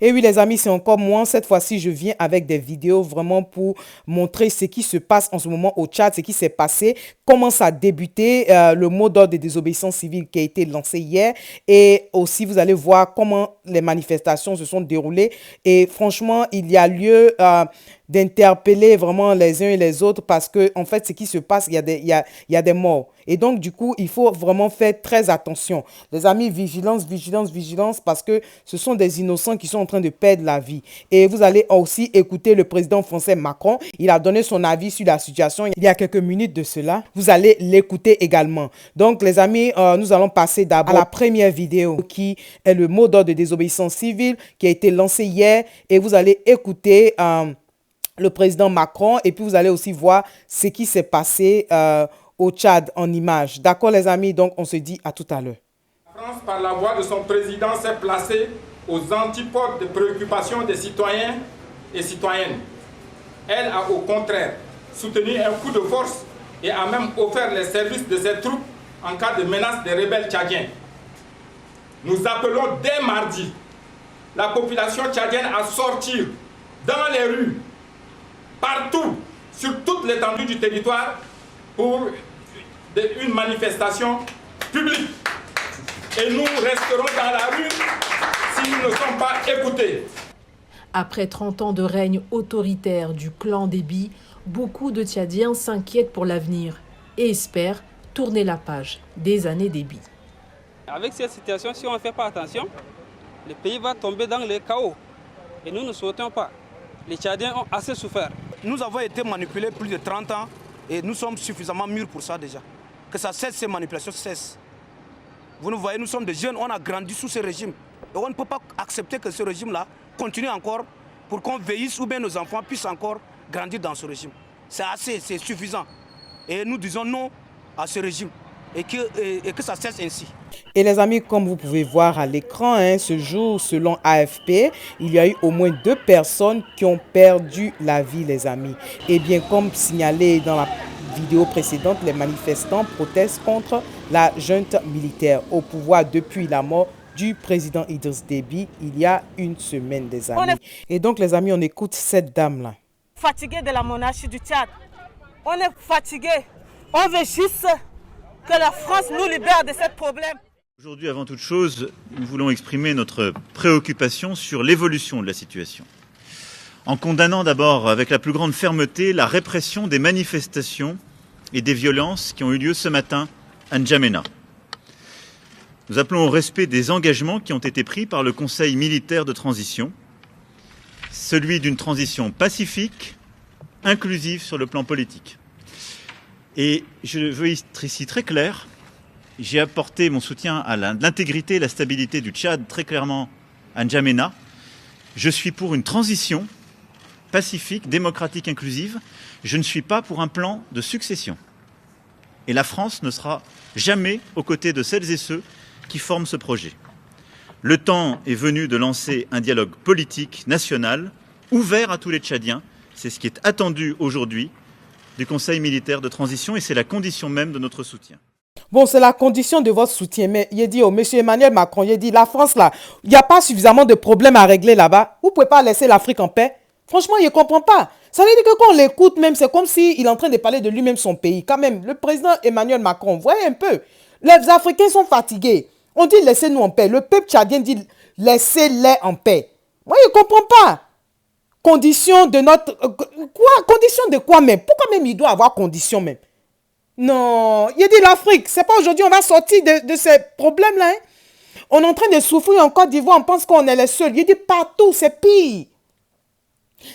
Et oui les amis, c'est encore moi. Cette fois-ci, je viens avec des vidéos vraiment pour montrer ce qui se passe en ce moment au Tchad, ce qui s'est passé, comment ça a débuté, le mot d'ordre de désobéissance civile qui a été lancé hier. Et aussi, vous allez voir comment les manifestations se sont déroulées. Et franchement, il y a lieu d'interpeller vraiment les uns et les autres parce que en fait, ce qui se passe, il y a des morts. Et donc, du coup, il faut vraiment faire très attention. Les amis, vigilance, vigilance, vigilance, parce que ce sont des innocents qui sont en train de perdre la vie. Et vous allez aussi écouter le président français Macron. Il a donné son avis sur la situation il y a quelques minutes de cela. Vous allez l'écouter également. Donc, les amis, nous allons passer d'abord à la première vidéo qui est le mot d'ordre de désobéissance civile qui a été lancé hier. Et vous allez écouter le président Macron et puis vous allez aussi voir ce qui s'est passé au Tchad en images. D'accord les amis, donc on se dit à tout à l'heure. La France, par la voix de son président, s'est placée aux antipodes des préoccupations des citoyens et citoyennes. Elle a au contraire soutenu un coup de force et a même offert les services de ses troupes en cas de menace des rebelles tchadiens. Nous appelons dès mardi la population tchadienne à sortir dans les rues, partout, sur toute l'étendue du territoire, pour une manifestation publique. Et nous resterons dans la rue si nous ne sommes pas écoutés. Après 30 ans de règne autoritaire du clan Déby, beaucoup de Tchadiens s'inquiètent pour l'avenir et espèrent tourner la page des années Déby. Avec cette situation, si on ne fait pas attention, le pays va tomber dans le chaos. Et nous ne souhaitons pas. Les Tchadiens ont assez souffert. Nous avons été manipulés plus de 30 ans et nous sommes suffisamment mûrs pour ça déjà. Que ça cesse, ces manipulations cessent. Vous nous voyez, nous sommes des jeunes, on a grandi sous ce régime. Et on ne peut pas accepter que ce régime-là continue encore pour qu'on veillisse ou bien nos enfants puissent encore grandir dans ce régime. C'est assez, c'est suffisant. Et nous disons non à ce régime et que ça cesse ainsi. Et les amis, comme vous pouvez voir à l'écran, ce jour, selon AFP, il y a eu au moins 2 personnes qui ont perdu la vie, les amis. Et bien, comme signalé dans la vidéo précédente, les manifestants protestent contre la junte militaire au pouvoir depuis la mort du président Idriss Déby il y a une semaine, des amis. Et donc, les amis, on écoute cette dame-là. Fatigué de la monarchie du Tchad. On est fatigué. On veut juste que la France nous libère de ce problème. Aujourd'hui, avant toute chose, nous voulons exprimer notre préoccupation sur l'évolution de la situation. En condamnant d'abord avec la plus grande fermeté la répression des manifestations et des violences qui ont eu lieu ce matin à N'Djamena. Nous appelons au respect des engagements qui ont été pris par le Conseil militaire de transition, celui d'une transition pacifique, inclusive sur le plan politique. Et je veux être ici très clair, j'ai apporté mon soutien à l'intégrité et la stabilité du Tchad très clairement à N'Djamena. Je suis pour une transition pacifique, démocratique, inclusive. Je ne suis pas pour un plan de succession. Et la France ne sera jamais aux côtés de celles et ceux qui forment ce projet. Le temps est venu de lancer un dialogue politique national, ouvert à tous les Tchadiens. C'est ce qui est attendu aujourd'hui du Conseil militaire de transition et c'est la condition même de notre soutien. Bon, c'est la condition de votre soutien, mais il a dit au monsieur Emmanuel Macron, il a dit la France là, il n'y a pas suffisamment de problèmes à régler là-bas. Vous ne pouvez pas laisser l'Afrique en paix. Franchement, il ne comprend pas. Ça veut dire que quand on l'écoute même, c'est comme s'il est en train de parler de lui-même, son pays. Quand même, le président Emmanuel Macron, voyez un peu, les Africains sont fatigués. On dit laissez-nous en paix. Le peuple tchadien dit laissez-les en paix. Moi, il ne comprend pas. Condition de notre... Quoi? Condition de quoi même? Pourquoi même il doit avoir condition même? Non, il dit l'Afrique. C'est pas aujourd'hui on va sortir de ces problèmes-là. Hein? On est en train de souffrir en Côte d'Ivoire. On pense qu'on est les seuls. Il dit partout, c'est pire.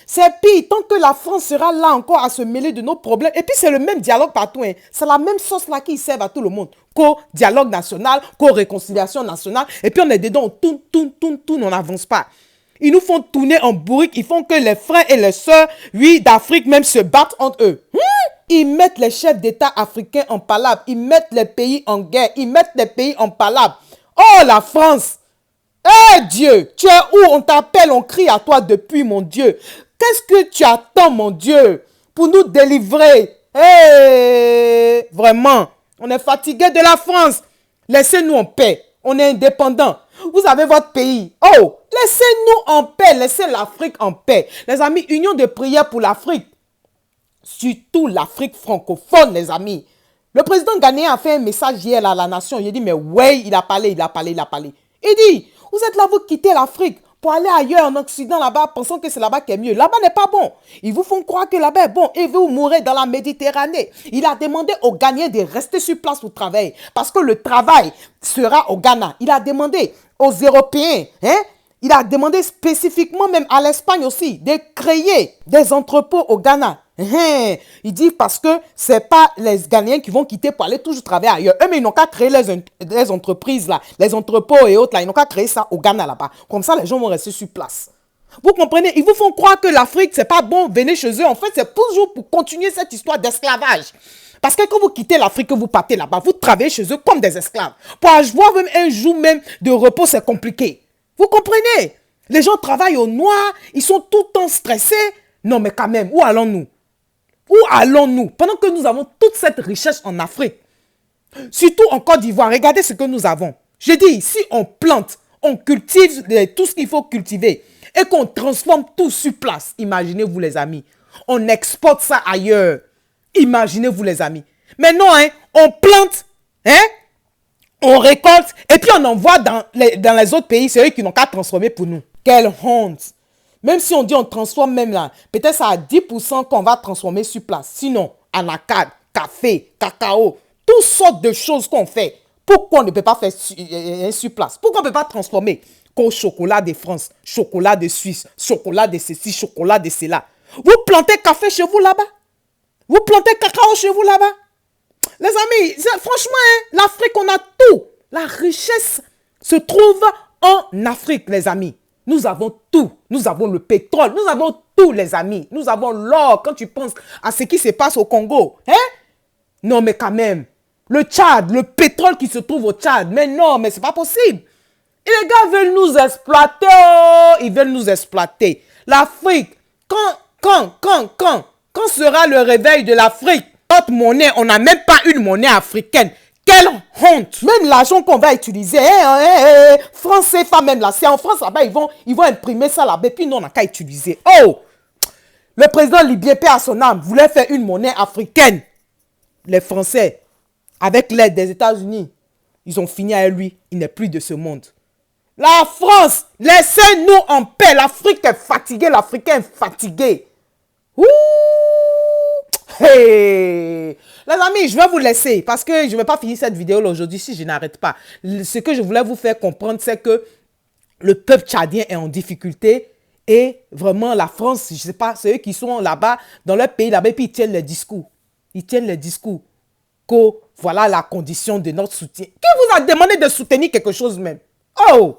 C'est pire. Tant que la France sera là encore à se mêler de nos problèmes. Et puis c'est le même dialogue partout. Hein? C'est la même sauce là qui sert à tout le monde. Co-dialogue national, co-réconciliation nationale. Et puis on est dedans, on tourne, on n'avance pas. Ils nous font tourner en bourrique. Ils font que les frères et les sœurs, oui, d'Afrique même se battent entre eux. Ils mettent les chefs d'État africains en palabre. Ils mettent les pays en guerre. Ils mettent les pays en palabre. Oh, la France! Eh Dieu, tu es où? On t'appelle, on crie à toi depuis, mon Dieu. Qu'est-ce que tu attends, mon Dieu, pour nous délivrer? Vraiment, on est fatigué de la France. Laissez-nous en paix. On est indépendants. Vous avez votre pays. Oh, laissez-nous en paix. Laissez l'Afrique en paix. Les amis, union de prière pour l'Afrique. Surtout l'Afrique francophone, les amis. Le président ghanéen a fait un message hier à la nation. Il a dit, mais ouais, il a parlé. Il dit, vous êtes là, vous quittez l'Afrique pour aller ailleurs en Occident là-bas, pensant que c'est là-bas qui est mieux. Là-bas n'est pas bon. Ils vous font croire que là-bas est bon et vous mourrez dans la Méditerranée. Il a demandé aux Ghanéens de rester sur place pour travailler parce que le travail sera au Ghana. Il a demandé aux Européens, il a demandé spécifiquement même à l'Espagne aussi de créer des entrepôts au Ghana. Il dit parce que ce n'est pas les Ghanéens qui vont quitter pour aller toujours travailler ailleurs. Eux, mais ils n'ont qu'à créer les entreprises là, les entrepôts et autres là. Ils n'ont qu'à créer ça au Ghana là-bas. Comme ça, les gens vont rester sur place. Vous comprenez? Ils vous font croire que l'Afrique, c'est pas bon, venez chez eux. En fait, c'est toujours pour continuer cette histoire d'esclavage. Parce que quand vous quittez l'Afrique, vous partez là-bas, vous travaillez chez eux comme des esclaves. Pour avoir même un jour même de repos, c'est compliqué. Vous comprenez? Les gens travaillent au noir, ils sont tout le temps stressés. Non, mais quand même, où allons-nous? Où allons-nous? Pendant que nous avons toute cette richesse en Afrique, surtout en Côte d'Ivoire, regardez ce que nous avons. Je dis, si on plante, on cultive tout ce qu'il faut cultiver et qu'on transforme tout sur place, imaginez-vous les amis, on exporte ça ailleurs. Imaginez-vous les amis. Mais non, on plante, on récolte et puis on envoie dans les autres pays, c'est eux qui n'ont qu'à transformer pour nous. Quelle honte! Même si on dit on transforme même là, peut-être ça à 10% qu'on va transformer sur place. Sinon, anacarde, café, cacao, toutes sortes de choses qu'on fait. Pourquoi on ne peut pas faire sur place? Pourquoi on ne peut pas transformer qu'au chocolat de France, chocolat de Suisse, chocolat de ceci, chocolat de cela? Vous plantez café chez vous là-bas? Vous plantez cacao chez vous là-bas? Les amis, franchement, l'Afrique, on a tout. La richesse se trouve en Afrique, les amis. Nous avons tout. Nous avons le pétrole. Nous avons tout, les amis. Nous avons l'or. Quand tu penses à ce qui se passe au Congo. Non, mais quand même. Le Tchad, le pétrole qui se trouve au Tchad. Mais non, mais c'est pas possible. Et les gars veulent nous exploiter. Oh, ils veulent nous exploiter. L'Afrique, quand sera le réveil de l'Afrique? Notre monnaie, on n'a même pas une monnaie africaine. Quelle honte! Même l'argent qu'on va utiliser, France CFA même là, c'est en France là-bas, ils vont imprimer ça là-bas, et puis nous on n'a qu'à utiliser. Oh! Le président libyen, paix à son âme, voulait faire une monnaie africaine. Les Français, avec l'aide des États-Unis, ils ont fini avec lui, il n'est plus de ce monde. La France, laissez-nous en paix, l'Afrique est fatiguée, l'Africain est fatigué. Ouh! Hey! Les amis, je vais vous laisser parce que je ne vais pas finir cette vidéo aujourd'hui si je n'arrête pas. Ce que je voulais vous faire comprendre, c'est que le peuple tchadien est en difficulté et vraiment la France, je ne sais pas, c'est eux qui sont là-bas, dans leur pays là-bas, et puis ils tiennent les discours. Ils tiennent les discours que voilà la condition de notre soutien. Qui vous a demandé de soutenir quelque chose même? Oh!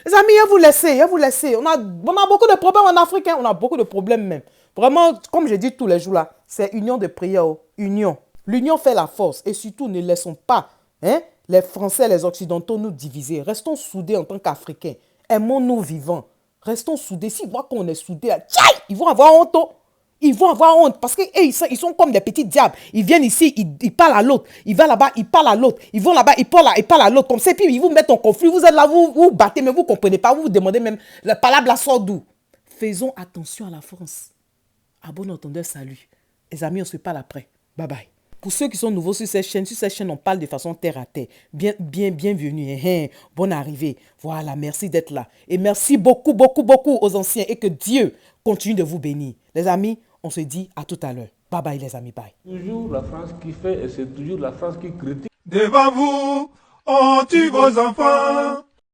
Les amis, je vais vous laisser. On a beaucoup de problèmes en Afrique, on a beaucoup de problèmes même. Vraiment, comme je dis tous les jours là, c'est union de prière, union. L'union fait la force et surtout ne laissons pas les Français, les Occidentaux nous diviser. Restons soudés en tant qu'Africains. Aimons-nous vivants. Restons soudés. S'ils voient qu'on est soudés, ils vont avoir honte. Ils vont avoir honte parce qu'ils sont comme des petits diables. Ils viennent ici, ils parlent à l'autre. Ils vont là-bas, ils parlent à l'autre. Ils vont là-bas, ils parlent à l'autre. Comme ça, puis ils vous mettent en conflit. Vous êtes là, vous battez, mais vous ne comprenez pas. Vous vous demandez même, la parole la sort d'où? Faisons attention à la France. À bon entendeur, salut. Les amis, on se parle après. Bye bye. Pour ceux qui sont nouveaux sur cette chaîne, on parle de façon terre à terre. Bienvenue. Bonne arrivée. Voilà, merci d'être là. Et merci beaucoup aux anciens et que Dieu continue de vous bénir. Les amis, on se dit à tout à l'heure. Bye bye les amis, bye. Toujours la France qui fait et c'est toujours la France qui critique. Devant vous, on tue vos enfants.